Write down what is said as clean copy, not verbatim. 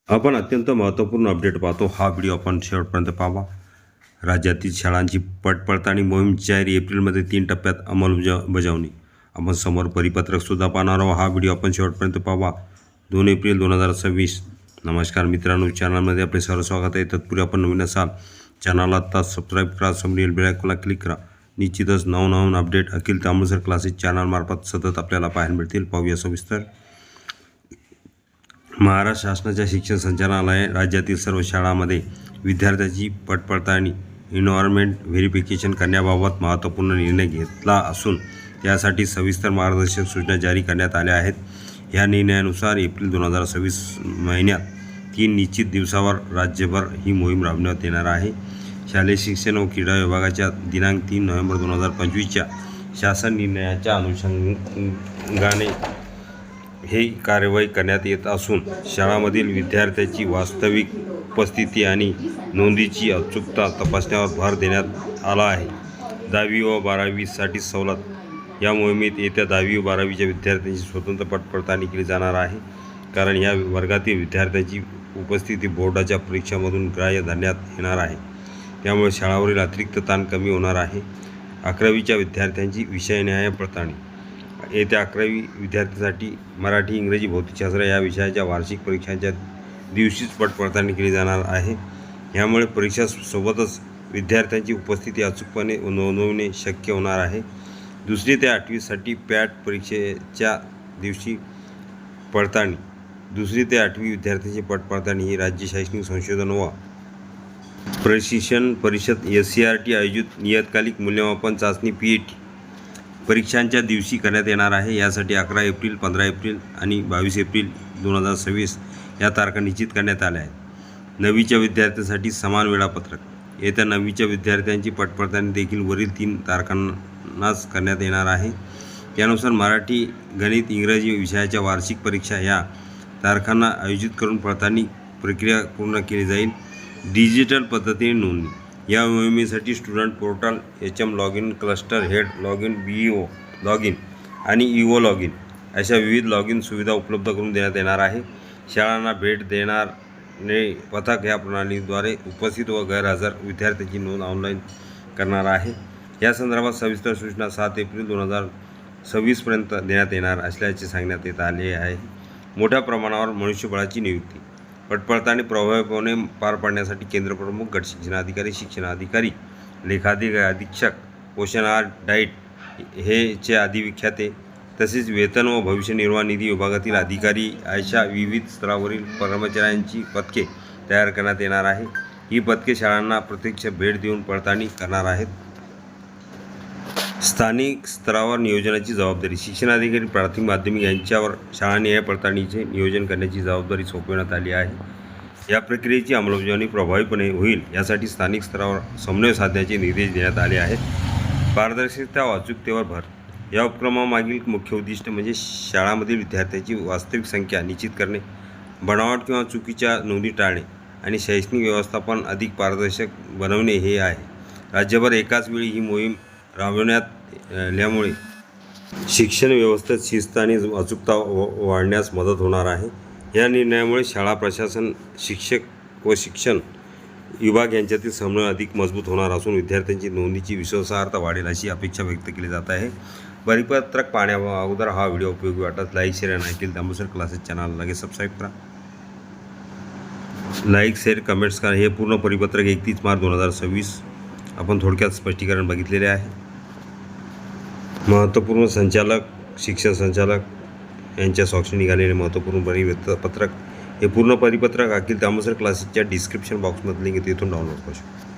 आपण अत्यंत महत्त्वपूर्ण अपडेट पाहतो. हा व्हिडिओ आपण शेवटपर्यंत पाहावा. राज्यातील शाळांची पडताळणी मोहीम जाहीर. एप्रिलमध्ये 3 टप्प्यात अंमलबजावणी. आपण समोर परिपत्रक सुद्धा पाहणार आहोत. हा व्हिडिओ आपण शेवटपर्यंत पाहावा. 2 एप्रिल 2026. नमस्कार मित्रांनो, चॅनलमध्ये आपले सर्व स्वागत आहे. तत्पूर्वी आपण नवीन असाल चॅनलला आता सबस्क्राईब करा, समोरील बेल आयकॉनला क्लिक करा. निश्चितच नवनवीन अपडेट अखिल तांबुसर क्लासेस चॅनलमार्फत सतत आपल्याला पाहायला मिळतील. पाहूया सविस्तर. महाराष्ट्र शासनाच्या शिक्षण संचालनालयाने राज्यातील सर्व शाळांमध्ये विद्यार्थ्यांची पडताळणी एन्व्हायरमेंट व्हेरिफिकेशन करण्याबाबत महत्त्वपूर्ण निर्णय घेतला असून त्यासाठी सविस्तर मार्गदर्शक सूचना जारी करण्यात आल्या आहेत. या निर्णयानुसार एप्रिल 2026 महिन्यात 3 निश्चित दिवसावर राज्यभर ही मोहीम राबवण्यात येणार आहे. शालेय शिक्षण व क्रीडा विभागाच्या दिनांक 3 नोव्हेंबर 2025च्या शासन निर्णयाच्या अनुषंगाने ही कार्यवाही करण्यात येत असून शाळांमधील विद्यार्थ्यांची वास्तविक उपस्थिती आणि नोंदीची अचूकता तपासण्यावर भर देण्यात आला आहे. 10वी व 12वीसाठी सवलत. या मोहिमेत येत्या 10वी व 12वीच्या विद्यार्थ्यांची स्वतंत्र पडताळणी केली जाणार आहे, कारण या वर्गातील विद्यार्थ्यांची उपस्थिती बोर्डाच्या परीक्षांमधून ग्राह्य धरण्यात येणार आहे. त्यामुळे शाळांवरील अतिरिक्त ताण कमी होणार आहे. 11वीच्या विद्यार्थ्यांची विषयनिहाय पडताळणी. येत्या 11वी विद्यार्थ्यांसाठी मराठी, इंग्रजी, भौतिकशास्त्र या विषयाच्या वार्षिक परीक्षांच्या दिवशीच पडताळणी केली जाणार आहे. यामुळे परीक्षासोबतच विद्यार्थ्यांची उपस्थिती अचूकपणे नोंदवणे शक्य होणार आहे. 2री ते 8वीसाठी पॅट परीक्षेच्या दिवशी पडताळणी. 2री ते 8वी विद्यार्थ्यांची पडताळणी ही राज्य शैक्षणिक संशोधन व प्रशिक्षण परिषद SCERT आयोजित नियतकालिक मूल्यमापन चाचणी PET परीक्षांच्या दिवशी करण्यात येणार आहे. यासाठी 11 एप्रिल, 15 एप्रिल आणि 22 एप्रिल 2026 या तारखा निश्चित करण्यात आल्या आहेत. 9वीच्या विद्यार्थ्यांसाठी समान वेळापत्रक. येत्या 9वीच्या विद्यार्थ्यांची पडताळणी देखील वरील 3 तारखांनाच करण्यात येणार आहे. त्यानुसार मराठी, गणित, इंग्रजी विषयाच्या वार्षिक परीक्षा या तारखांना आयोजित करून पडताळणी प्रक्रिया पूर्ण केली जाईल. डिजिटल पद्धतीने नोंदणी. या मोहिमेसाठी student portal, HM login, cluster head login, BEO login आणि EO लॉगिन अशा विविध लॉगिन सुविधा उपलब्ध करून देण्यात येणार आहे. शाळांना भेट देणारे पथक या प्रणालीद्वारे उपस्थित व गैरहजर विद्यार्थ्यांची नोंद ऑनलाईन करणार आहे. या संदर्भात सविस्तर सूचना 7 एप्रिल 2026पर्यंत देण्यात येणार असल्याचे सांगण्यात येत आले आहे. मोठ्या प्रमाणावर मनुष्यबळाची नियुक्ती. पडताळणी प्रभावीपणे पार पाडण्यासाठी केंद्रप्रमुख, गट शिक्षणाधिकारी, लेखाअधीक्षक, पोषण आहार, डाईट चे अधिविख्याते तसेच वेतन व भविष्य निर्वाह निधी विभागातील अधिकारी अशा विविध स्तरावरील कर्मचाऱ्यांची पथके तयार करण्यात येणार आहे. ही पथके शाळांना प्रत्यक्ष भेट देऊन पडताळणी करणार आहेत. स्थानिक स्तरावर नियोजनाची जबाबदारी. शिक्षणाधिकारी, प्राथमिक, माध्यमिक यांच्यावर शाळांनी या पडताळणीचे नियोजन करण्याची जबाबदारी सोपविण्यात आली आहे. या प्रक्रियेची अंमलबजावणी प्रभावीपणे होईल यासाठी स्थानिक स्तरावर समन्वय साधण्याचे निर्देश देण्यात आले आहेत. पारदर्शकता व अचूकतेवर भर. या उपक्रमामागील मुख्य उद्दिष्ट म्हणजे शाळांमधील विद्यार्थ्यांची वास्तविक संख्या निश्चित करणे, बनावट किंवा चुकीच्या नोंदी टाळणे आणि शैक्षणिक व्यवस्थापन अधिक पारदर्शक बनवणे हे आहे. राज्यभर एकाच वेळी ही मोहीम राबवण्यात आल्यामुळे शिक्षण व्यवस्थेत शिस्त आणि अचूकता वाढण्यास मदत होणार आहे. या निर्णयामुळे शाळा प्रशासन, शिक्षक व शिक्षण विभाग यांच्यातील समन्वय अधिक मजबूत होणार असून विद्यार्थ्यांची नोंदीची विश्वासार्हता वाढेल अशी अपेक्षा व्यक्त केली जात आहे. परिपत्रक पाहण्या अगोदर हा व्हिडिओ उपयोगी वाटत लाईक, शेअर आणि अखिल तांबुसर क्लासेस चॅनल लगेच सबस्क्राईब करा. लाईक, शेअर, कमेंट्स करा. हे पूर्ण परिपत्रक 31 मार्च 2026 आपण थोडक्यात स्पष्टीकरण बघितलेले आहे. महत्त्वपूर्ण संचालक, शिक्षण संचालक यांच्या स्वाक्षरी निघालेले महत्त्वपूर्ण परिपत्रक. हे पूर्ण परिपत्रक अखिल तांबुसर क्लासेसच्या डिस्क्रिप्शन बॉक्समध्ये लिंक तिथून डाउनलोड करू शकतो.